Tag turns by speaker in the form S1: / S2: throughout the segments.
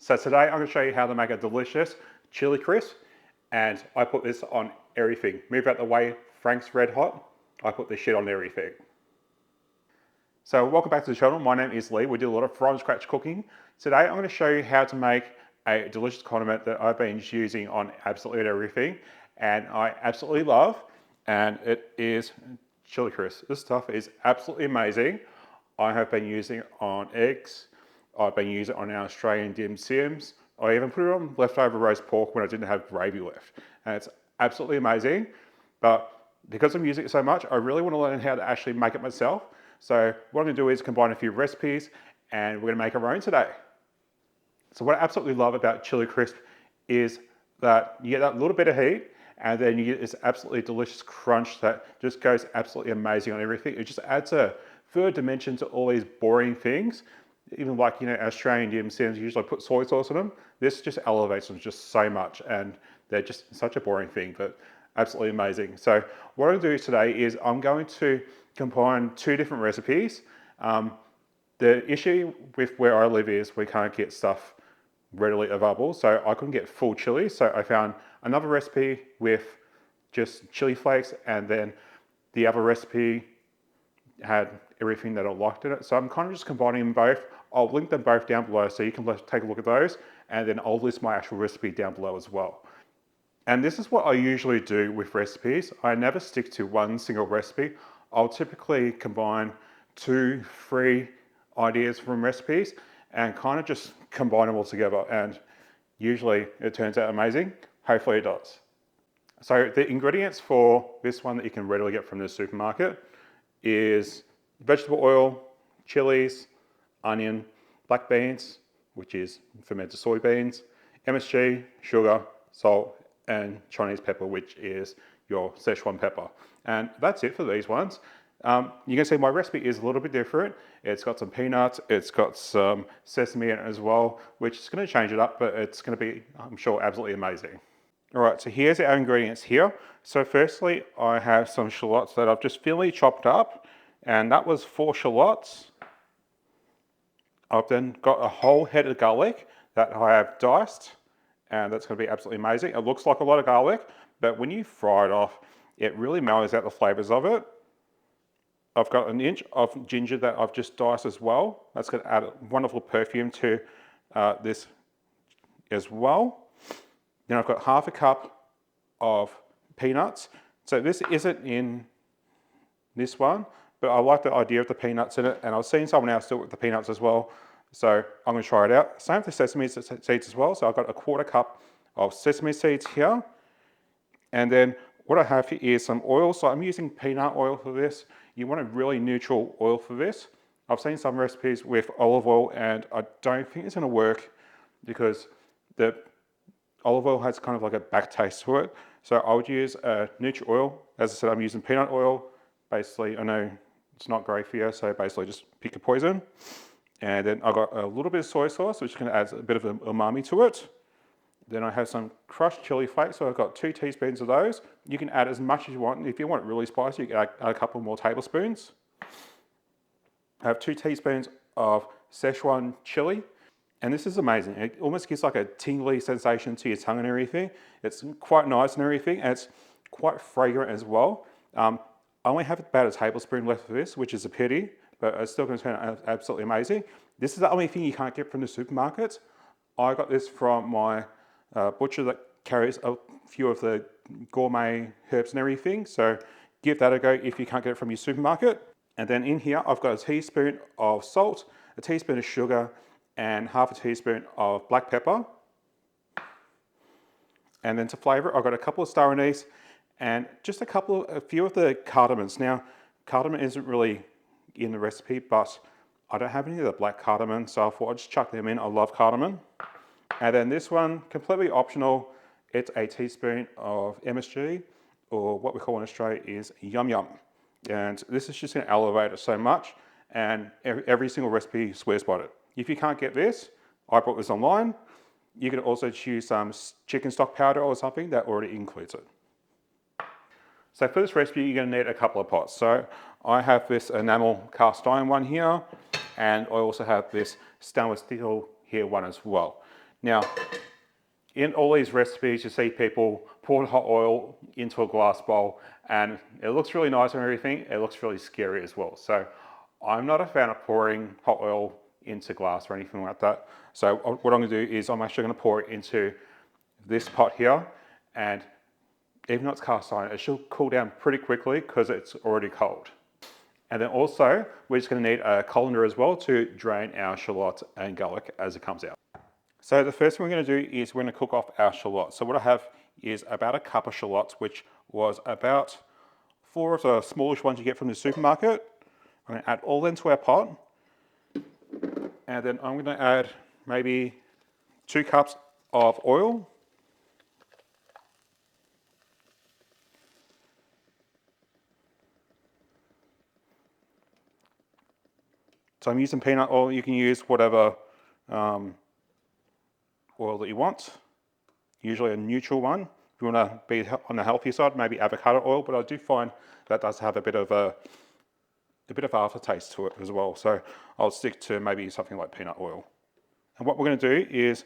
S1: So today I'm going to show you how to make a delicious chili crisp, and I put this on everything. Move out the way, Frank's Red Hot. I put this shit on everything. So welcome back to the channel. My name is Leigh. We do a lot of from scratch cooking. Today I'm going to show you how to make a delicious condiment that I've been using on absolutely everything and I absolutely love, and it is chili crisp. This stuff is absolutely amazing. I have been using it on eggs. I've been using it on our Australian dim sims. I even put it on leftover roast pork when I didn't have gravy left. And it's absolutely amazing. But because I'm using it so much, I really want to learn how to actually make it myself. So what I'm going to do is combine a few recipes and we're going to make our own today. So what I absolutely love about chili crisp is that you get that little bit of heat and then you get this absolutely delicious crunch that just goes absolutely amazing on everything. It just adds a third dimension to all these boring things. Even like, Australian dim sims usually put soy sauce on them. This just elevates them just so much, and they're just such a boring thing, but absolutely amazing. So what I'm going to do today is I'm going to combine two different recipes. The issue with where I live is we can't get stuff readily available, so I couldn't get full chili. So I found another recipe with just chili flakes, and then the other recipe had everything that I liked in it. So I'm kind of just combining them both. I'll link them both down below so you can take a look at those, and then I'll list my actual recipe down below as well. And this is what I usually do with recipes. I never stick to one single recipe. I'll typically combine 2, 3 ideas from recipes and kind of just combine them all together, and usually it turns out amazing. Hopefully it does. So the ingredients for this one that you can readily get from the supermarket is vegetable oil, chilies, onion, black beans, which is fermented soybeans, MSG, sugar, salt, and Chinese pepper, which is your Sichuan pepper. And that's it for these ones. You can see my recipe is a little bit different. It's got some peanuts, it's got some sesame in it as well, which is going to change it up, but it's going to be, I'm sure, absolutely amazing. All right, so here's our ingredients here. So firstly, I have some shallots that I've just finely chopped up, and that was 4 shallots. I've then got a whole head of garlic that I have diced, and that's going to be absolutely amazing. It looks like a lot of garlic, but when you fry it off, it really mellows out the flavors of it. I've got an inch of ginger that I've just diced as well. That's going to add a wonderful perfume to this as well. Then I've got half a cup of peanuts. So this isn't in this one, but I like the idea of the peanuts in it, and I've seen someone else do it with the peanuts as well, so I'm going to try it out. Same with the sesame seeds as well, so I've got a 1/4 cup of sesame seeds here. And then what I have here is some oil, so I'm using peanut oil for this. You want a really neutral oil for this. I've seen some recipes with olive oil, and I don't think it's going to work because the olive oil has kind of like a back taste to it. So I would use a neutral oil. As I said, I'm using peanut oil. Basically, I know it's not great for you, so basically just pick your poison. And then I've got a little bit of soy sauce, which can add a bit of umami to it. Then I have some crushed chili flakes, so I've got 2 teaspoons of those. You can add as much as you want. If you want it really spicy, you can add a couple more tablespoons. I have 2 teaspoons of Szechuan chili. And this is amazing. It almost gives like a tingly sensation to your tongue and everything. It's quite nice and everything, and it's quite fragrant as well. I only have about a tablespoon left of this, which is a pity, but it's still going to turn out absolutely amazing. This is the only thing you can't get from the supermarkets. I got this from my butcher that carries a few of the gourmet herbs and everything, so give that a go if you can't get it from your supermarket. And then in here, I've got a teaspoon of salt, a teaspoon of sugar, and half a teaspoon of black pepper. And then to flavour, I've got a couple of star anise and just a few of the cardamoms. Now, cardamom isn't really in the recipe, but I don't have any of the black cardamom, so I thought I'd just chuck them in. I love cardamom. And then this one, completely optional, it's a teaspoon of MSG, or what we call in Australia is yum yum. And this is just going to elevate it so much, and every single recipe swears by it. If you can't get this, I bought this online. You can also choose some chicken stock powder or something that already includes it. So for this recipe, you're going to need a couple of pots. So I have this enamel cast iron one here, and I also have this stainless steel here one as well. Now, in all these recipes, you see people pour hot oil into a glass bowl, and it looks really nice and everything. It looks really scary as well. So I'm not a fan of pouring hot oil into glass or anything like that. So what I'm gonna do is I'm actually gonna pour it into this pot here, and even though it's cast iron, it should cool down pretty quickly because it's already cold. And then also, we're just going to need a colander as well to drain our shallots and garlic as it comes out. So the first thing we're going to do is we're going to cook off our shallots. So what I have is about a cup of shallots, which was about 4 of the smallish ones you get from the supermarket. I'm going to add all into our pot. And then I'm going to add maybe 2 cups of oil. So I'm using peanut oil. You can use whatever oil that you want. Usually a neutral one. If you want to be on the healthy side, maybe avocado oil, but I do find that does have a bit of aftertaste to it as well. So I'll stick to maybe something like peanut oil. And what we're going to do is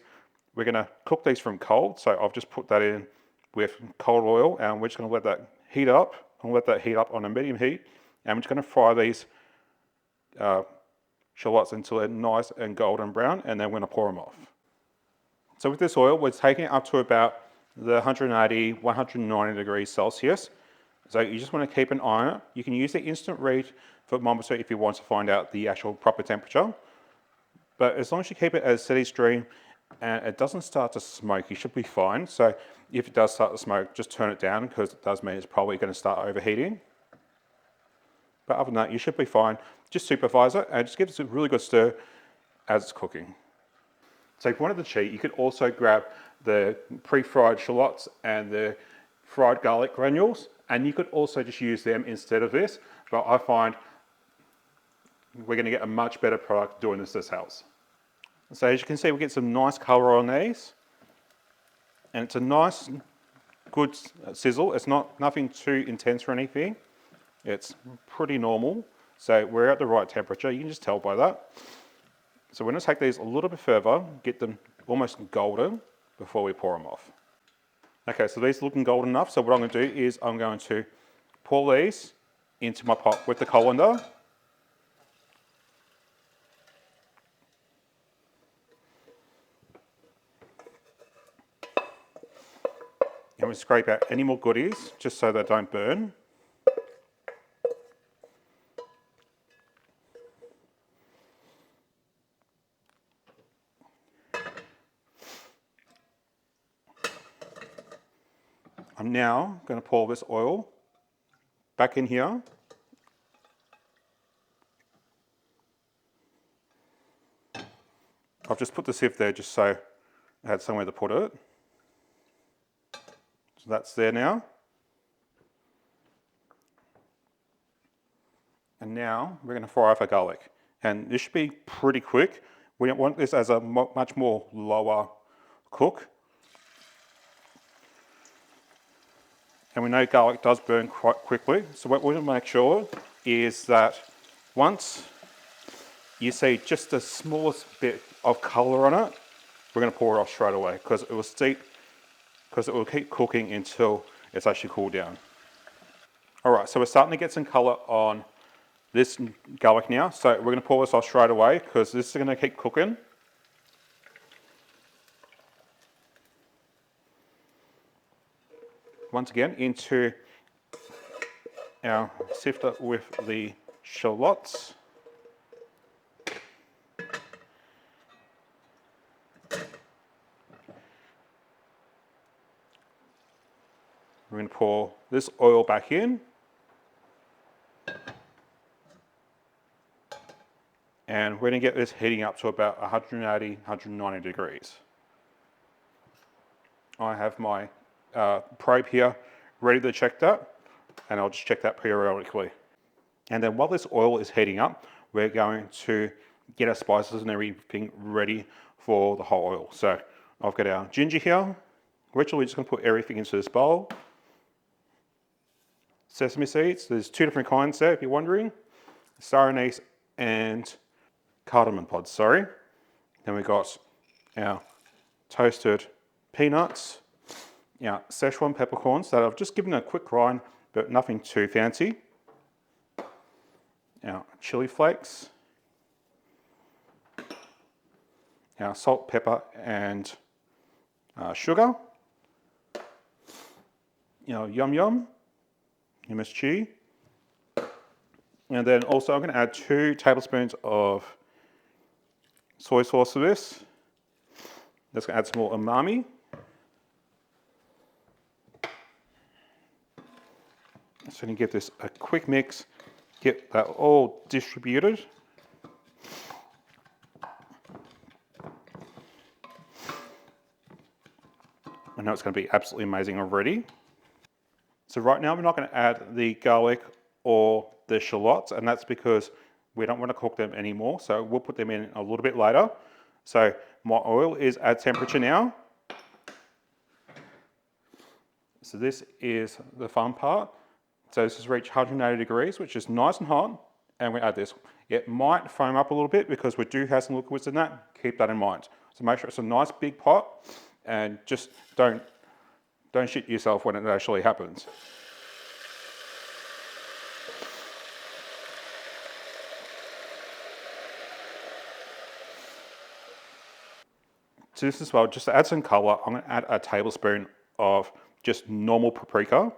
S1: we're going to cook these from cold. So I've just put that in with cold oil, and we're just going to let that heat up. I'll let that heat up on a medium heat, and we're just going to fry these shallots until they're nice and golden brown, and then we're going to pour them off. So with this oil, we're taking it up to about the 180, 190 degrees Celsius. So you just want to keep an eye on it. You can use the instant read thermometer if you want to find out the actual proper temperature. But as long as you keep it at a steady stream and it doesn't start to smoke, you should be fine. So if it does start to smoke, just turn it down because it does mean it's probably going to start overheating. But other than that, you should be fine. Just supervise it and just give it a really good stir as it's cooking. So if you wanted to cheat, you could also grab the pre-fried shallots and the fried garlic granules, and you could also just use them instead of this. But I find we're going to get a much better product doing this house. So as you can see, we get some nice color on these, and it's a nice, good sizzle. It's nothing too intense or anything. It's pretty normal. So we're at the right temperature. You can just tell by that. So we're going to take these a little bit further, get them almost golden before we pour them off. Okay, so these are looking golden enough. So what I'm going to do is I'm going to pour these into my pot with the colander. And we scrape out any more goodies just so they don't burn. I'm now going to pour this oil back in here. I've just put the sieve there just so I had somewhere to put it. So that's there now. And now we're going to fry off our garlic. And this should be pretty quick. We don't want this as a much more lower cook. And we know garlic does burn quite quickly. So what we want to make sure is that once you see just the smallest bit of color on it, we're going to pour it off straight away because it will steep, because it will keep cooking until it's actually cooled down. All right, so we're starting to get some color on this garlic now. So we're going to pour this off straight away because this is going to keep cooking. Once again, into our sifter with the shallots. We're going to pour this oil back in. And we're going to get this heating up to about 180, 190 degrees. I have my probe here ready to check that, and I'll just check that periodically. And then while this oil is heating up, we're going to get our spices and everything ready for the whole oil. So I've got our ginger here. We're actually just going to put everything into this bowl. Sesame seeds, there's 2 different kinds there if you're wondering. Star anise and cardamon pods, sorry. Then we've got our toasted peanuts, Szechuan peppercorns that I've just given a quick grind, but nothing too fancy. Chili flakes, salt, pepper, and sugar. Yum yum, MSG. And then also I'm going to add 2 tablespoons of soy sauce to this. That's going to add some more umami. So I'm going to give this a quick mix, get that all distributed. I know it's going to be absolutely amazing already. So right now we're not going to add the garlic or the shallots, and that's because we don't want to cook them anymore. So we'll put them in a little bit later. So my oil is at temperature now. So this is the fun part. So this has reached 180 degrees, which is nice and hot. And we add this. It might foam up a little bit because we do have some liquids in that. Keep that in mind. So make sure it's a nice big pot, and just don't shit yourself when it actually happens. To this as well, just to add some colour, I'm going to add a tablespoon of just normal paprika.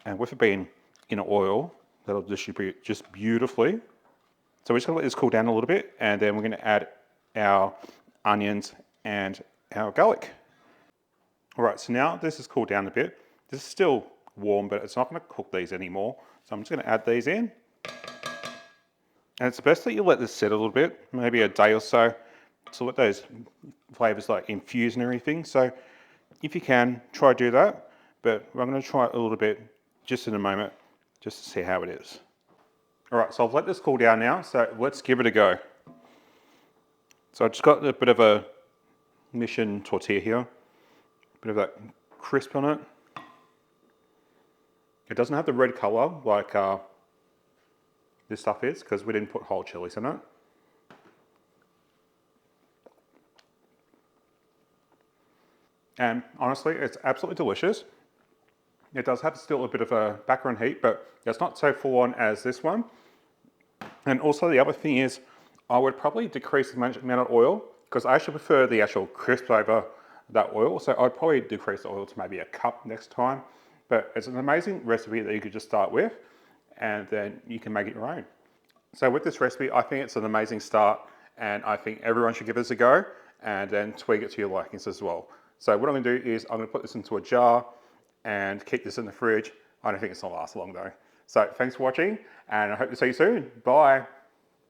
S1: And with it being in oil, that'll distribute just beautifully. So we're just going to let this cool down a little bit, and then we're going to add our onions and our garlic. All right, so now this has cooled down a bit. This is still warm, but it's not going to cook these anymore. So I'm just going to add these in. And it's best that you let this sit a little bit, maybe a day or so, to let those flavours like infuse and everything. So if you can, try to do that. But I'm going to try it a little bit just in a moment, just to see how it is. All right, so I've let this cool down now, so let's give it a go. So I just got a bit of a mission tortilla here, a bit of that crisp on it. It doesn't have the red colour like this stuff is, because we didn't put whole chilies in it. And honestly, it's absolutely delicious. It does have still a bit of a background heat, but it's not so full on as this one. And also the other thing is, I would probably decrease the amount of oil, because I actually prefer the actual crisp over that oil. So I'd probably decrease the oil to maybe a cup next time. But it's an amazing recipe that you could just start with, and then you can make it your own. So with this recipe, I think it's an amazing start, and I think everyone should give this a go, and then tweak it to your likings as well. So what I'm going to do is I'm going to put this into a jar and keep this in the fridge. I don't think it's going to last long though. So thanks for watching, and I hope to see you soon. Bye.